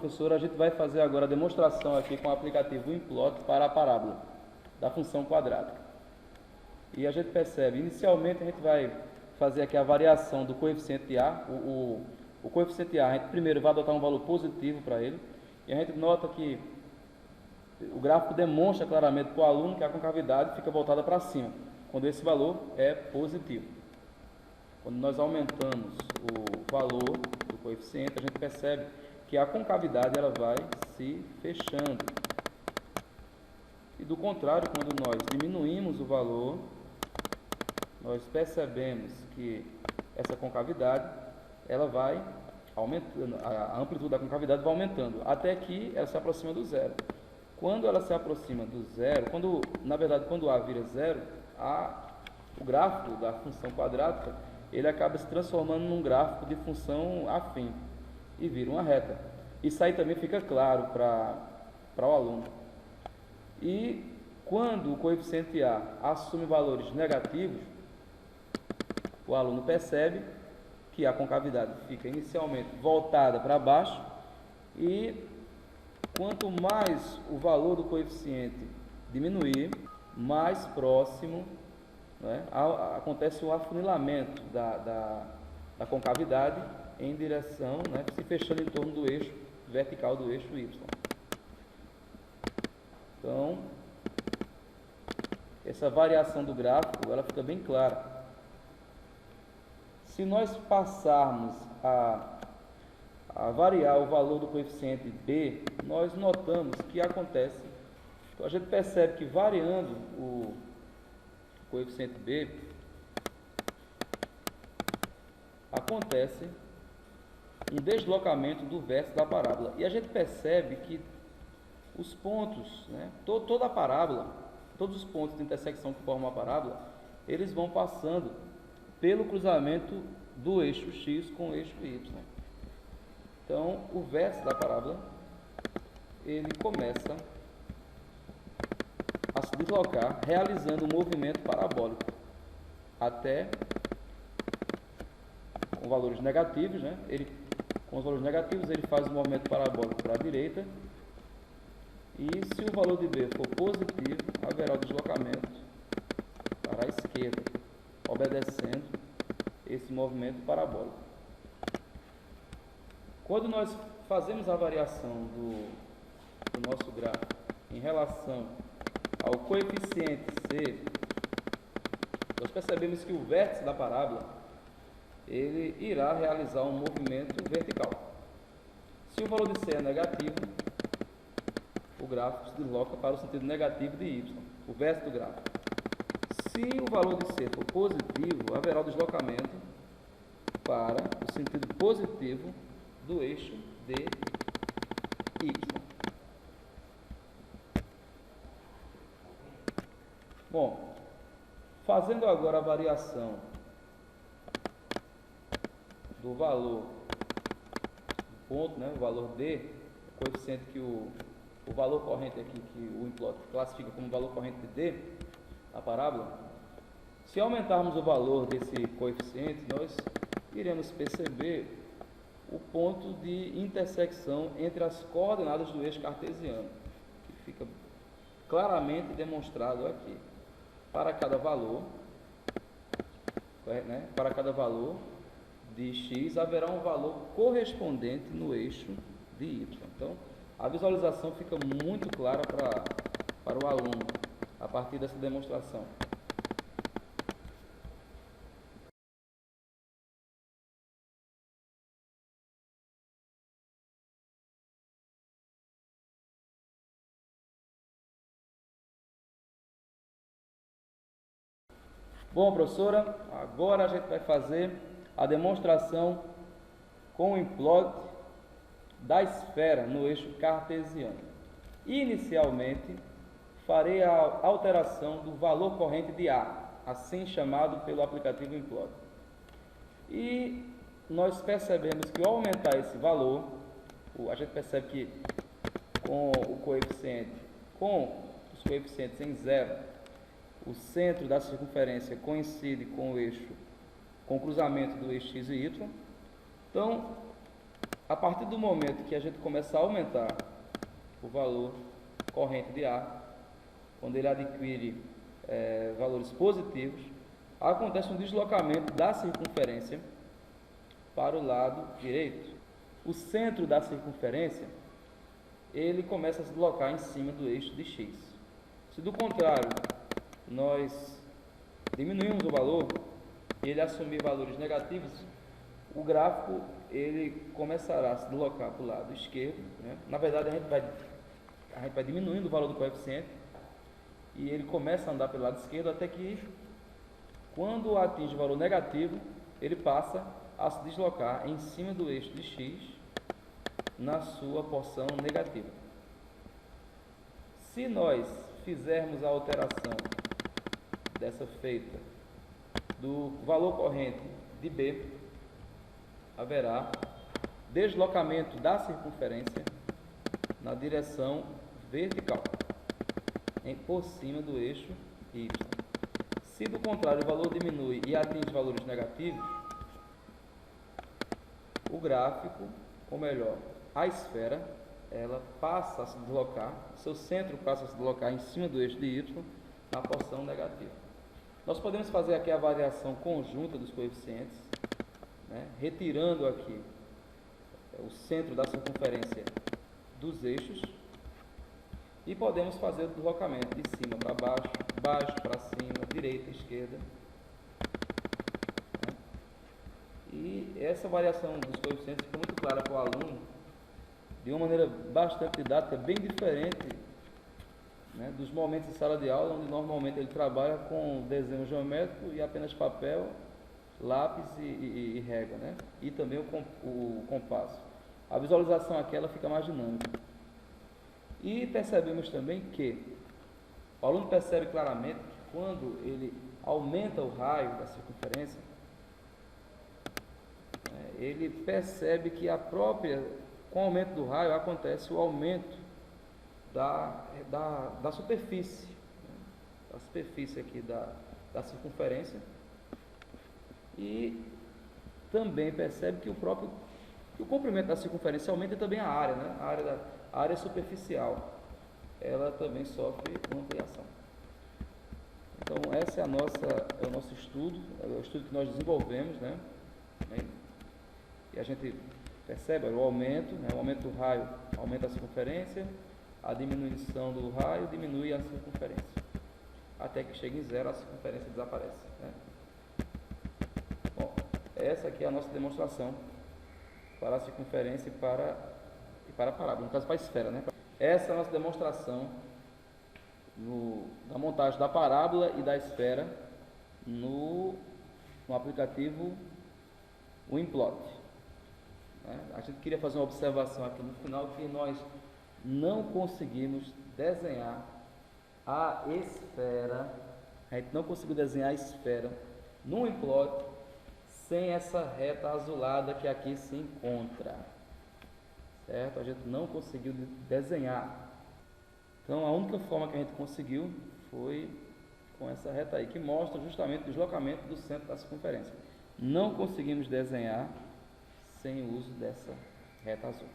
professor, a gente vai fazer agora a demonstração aqui com o aplicativo Implot para a parábola da função quadrática. E a gente percebe, inicialmente a gente vai fazer aqui a variação do coeficiente de A. O coeficiente A, a gente primeiro vai adotar um valor positivo para ele, e a gente nota que o gráfico demonstra claramente para o aluno que a concavidade fica voltada para cima, quando esse valor é positivo. Quando nós aumentamos o valor do coeficiente, a gente percebe que a concavidade ela vai se fechando. E do contrário, quando nós diminuímos o valor, nós percebemos que essa concavidade ela vai aumentando, a amplitude da concavidade vai aumentando, até que ela se aproxima do zero. Quando ela se aproxima do zero, na verdade, quando A vira zero, o gráfico da função quadrática ele acaba se transformando num gráfico de função afim e vira uma reta. Isso aí também fica claro para o aluno. E quando o coeficiente A assume valores negativos, o aluno percebe que a concavidade fica inicialmente voltada para baixo e quanto mais o valor do coeficiente diminuir, mais próximo, né, acontece o afunilamento da concavidade em direção, né, se fechando em torno do eixo vertical do eixo Y. Então, essa variação do gráfico ela fica bem clara. Se nós passarmos a variar o valor do coeficiente B, nós notamos que acontece, então a gente percebe que variando o coeficiente B, acontece um deslocamento do vértice da parábola. E a gente percebe que os pontos, né, toda a parábola, todos os pontos de intersecção que formam a parábola, eles vão passando pelo cruzamento do eixo X com o eixo Y. Então, o vértice da parábola, ele começa a se deslocar, realizando um movimento parabólico, até com valores negativos, né? Com os valores negativos, ele faz um movimento parabólico para a direita, e se o valor de B for positivo, haverá o deslocamento para a esquerda, obedecendo esse movimento parabólico. Quando nós fazemos a variação do nosso gráfico em relação ao coeficiente C, nós percebemos que o vértice da parábola ele irá realizar um movimento vertical. Se o valor de C é negativo, o gráfico se desloca para o sentido negativo de Y, o vértice do gráfico. Se o valor de C for positivo, haverá o deslocamento para o sentido positivo do eixo DY. Bom, fazendo agora a variação do valor do ponto, né, o valor D, o coeficiente que o valor corrente aqui que o Implot classifica como valor corrente de D, a parábola, se aumentarmos o valor desse coeficiente, nós iremos perceber o ponto de intersecção entre as coordenadas do eixo cartesiano, que fica claramente demonstrado aqui. Para cada valor, né, para cada valor de x, haverá um valor correspondente no eixo de y. Então, a visualização fica muito clara para o aluno a partir dessa demonstração. Bom, professora, agora a gente vai fazer a demonstração com o Implot da esfera no eixo cartesiano. Inicialmente, farei a alteração do valor corrente de A, assim chamado pelo aplicativo Implot. E nós percebemos que ao aumentar esse valor, a gente percebe que com os coeficientes em zero, o centro da circunferência coincide com o cruzamento do eixo x e y. Então, A partir do momento que a gente começa a aumentar o valor corrente de A, quando ele adquire valores positivos, acontece um deslocamento da circunferência para o lado direito. O centro da circunferência, ele começa a se deslocar em cima do eixo de x. Se do contrário, nós diminuímos o valor, ele assumir valores negativos, o gráfico ele começará a se deslocar para o lado esquerdo, né? Na verdade, a gente vai diminuindo o valor do coeficiente e ele começa a andar pelo lado esquerdo até que, quando atinge o valor negativo, ele passa a se deslocar em cima do eixo de x na sua porção negativa. Se nós fizermos a alteração dessa feita do valor corrente de B, haverá deslocamento da circunferência na direção vertical, por cima do eixo Y. Se do contrário o valor diminui e atinge valores negativos, o gráfico, ou melhor, a esfera, ela passa a se deslocar, seu centro passa a se deslocar em cima do eixo de Y na porção negativa. Nós podemos fazer aqui a variação conjunta dos coeficientes, né, retirando aqui o centro da circunferência dos eixos, e podemos fazer o deslocamento de cima para baixo, baixo para cima, direita, esquerda. Né? E essa variação dos coeficientes fica muito clara para o aluno, de uma maneira bastante didática, bem diferente, né, dos momentos de sala de aula, onde normalmente ele trabalha com desenho geométrico e apenas papel, lápis e régua, né? E também o compasso. A visualização aqui ela fica mais dinâmica. E percebemos também que o aluno percebe claramente que quando ele aumenta o raio da circunferência, ele percebe que com o aumento do raio acontece o aumento da superfície, né? Da superfície aqui da circunferência, e também percebe que o comprimento da circunferência aumenta, e também a área, né? A área superficial, ela também sofre uma ampliação. Então, esse é o nosso estudo, é o estudo que nós desenvolvemos, né? E a gente percebe o aumento, né? O aumento do raio aumenta a circunferência, a diminuição do raio diminui a circunferência, até que chega em zero, a circunferência desaparece, né? Bom, essa aqui é a nossa demonstração para a circunferência e para a parábola, no caso para a esfera, né? Essa é a nossa demonstração da montagem da parábola e da esfera no aplicativo Winplot. Né? A gente queria fazer uma observação aqui no final, que nós não conseguimos desenhar a esfera, a gente não conseguiu desenhar a esfera no Winplot sem essa reta azulada que aqui se encontra, certo? A gente não conseguiu desenhar. Então a única forma que a gente conseguiu foi com essa reta aí, que mostra justamente o deslocamento do centro da circunferência. Não conseguimos desenhar sem o uso dessa reta azul.